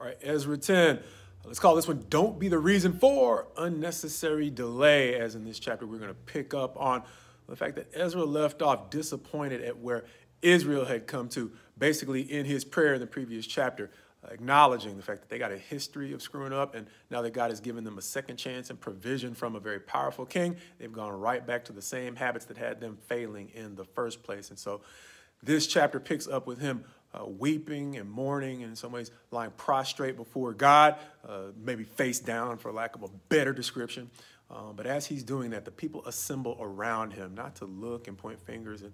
All right, Ezra 10. Let's call this one Don't Be the Reason for Unnecessary Delay, as in this chapter we're going to pick up on the fact that Ezra left off disappointed at where Israel had come to, basically in his prayer in the previous chapter, acknowledging the fact that they got a history of screwing up, and now that God has given them a second chance and provision from a very powerful king, they've gone right back to the same habits that had them failing in the first place. And so this chapter picks up with him weeping and mourning, and in some ways lying prostrate before God, maybe face down for lack of a better description. But as he's doing that, the people assemble around him, not to look and point fingers and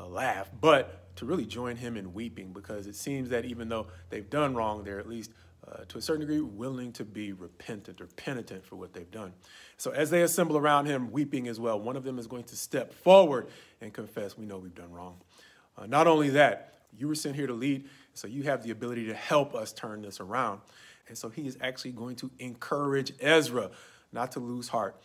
laugh, but to really join him in weeping, because it seems that even though they've done wrong, they're at least to a certain degree willing to be repentant or penitent for what they've done. So as they assemble around him weeping as well, one of them is going to step forward and confess, we know we've done wrong. Not only that, you were sent here to lead, so you have the ability to help us turn this around. And so he is actually going to encourage Ezra not to lose heart,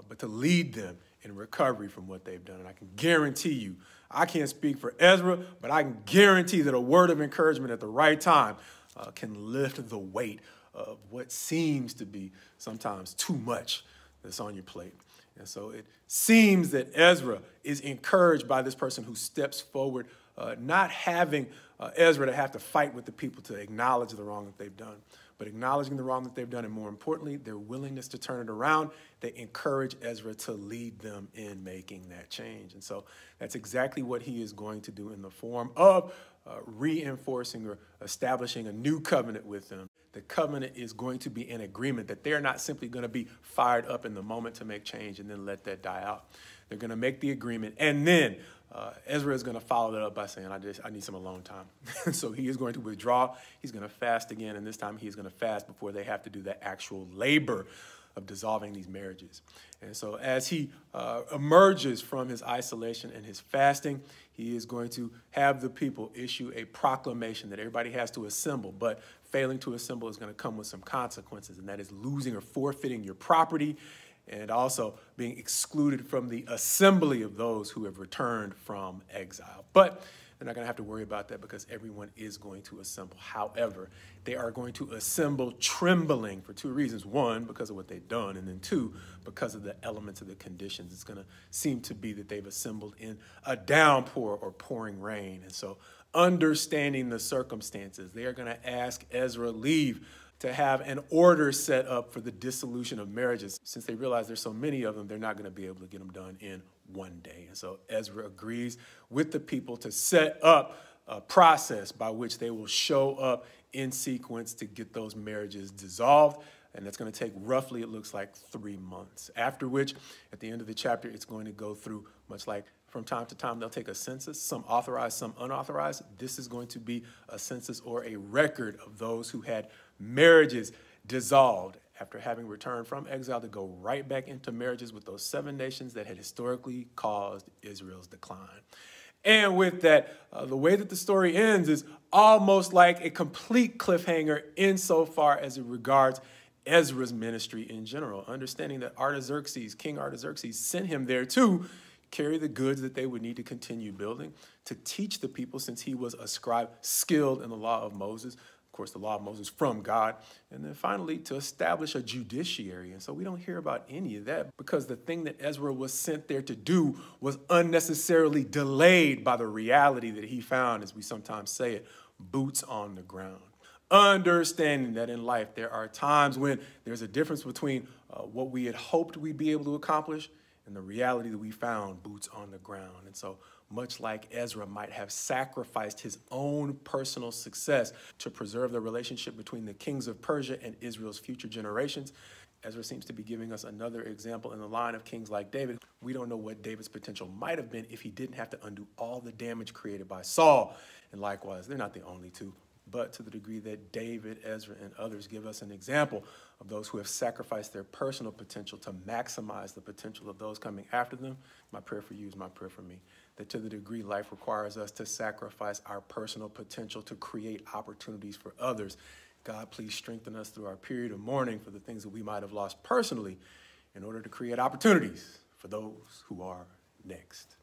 but to lead them in recovery from what they've done. And I can guarantee you, I can't speak for Ezra, but I can guarantee that a word of encouragement at the right time can lift the weight of what seems to be sometimes too much that's on your plate. And so it seems that Ezra is encouraged by this person who steps forward, not having Ezra to have to fight with the people to acknowledge the wrong that they've done, but acknowledging the wrong that they've done, and more importantly, their willingness to turn it around. They encourage Ezra to lead them in making that change. And so that's exactly what he is going to do in the form of reinforcing or establishing a new covenant with them. The covenant is going to be an agreement that they're not simply going to be fired up in the moment to make change and then let that die out. They're going to make the agreement, and then Ezra is going to follow that up by saying, I need some alone time. So he is going to withdraw. He's going to fast again, and this time he's going to fast before they have to do the actual labor of dissolving these marriages. And so as he emerges from his isolation and his fasting, he is going to have the people issue a proclamation that everybody has to assemble, but failing to assemble is going to come with some consequences, and that is losing or forfeiting your property, and also being excluded from the assembly of those who have returned from exile. But they're not going to have to worry about that because everyone is going to assemble. However, they are going to assemble trembling for two reasons. One, because of what they've done, and then two, because of the elements of the conditions. It's going to seem to be that they've assembled in a downpour or pouring rain. And so understanding the circumstances, they are going to ask Ezra leave to have an order set up for the dissolution of marriages. Since they realize there's so many of them, they're not going to be able to get them done in one day. And so Ezra agrees with the people to set up a process by which they will show up in sequence to get those marriages dissolved. And that's going to take roughly, it looks like, 3 months. After which, at the end of the chapter, it's going to go through, much like from time to time, they'll take a census, some authorized, some unauthorized. This is going to be a census or a record of those who had marriages dissolved after having returned from exile to go right back into marriages with those 7 nations that had historically caused Israel's decline. And with that, the way that the story ends is almost like a complete cliffhanger insofar as it regards Ezra's ministry in general, understanding that Artaxerxes, King Artaxerxes, sent him there to carry the goods that they would need to continue building, to teach the people, since he was a scribe skilled in the law of Moses, of course, the law of Moses from God, and then finally to establish a judiciary. And so we don't hear about any of that because the thing that Ezra was sent there to do was unnecessarily delayed by the reality that he found, as we sometimes say it, boots on the ground. Understanding that in life there are times when there's a difference between what we had hoped we'd be able to accomplish and the reality that we found boots on the ground. And so much like Ezra might have sacrificed his own personal success to preserve the relationship between the kings of Persia and Israel's future generations, Ezra seems to be giving us another example in the line of kings like David. We don't know what David's potential might have been if he didn't have to undo all the damage created by Saul. And likewise, they're not the only two. But to the degree that David, Ezra, and others give us an example of those who have sacrificed their personal potential to maximize the potential of those coming after them, my prayer for you is my prayer for me. That to the degree life requires us to sacrifice our personal potential to create opportunities for others, God, please strengthen us through our period of mourning for the things that we might have lost personally in order to create opportunities for those who are next.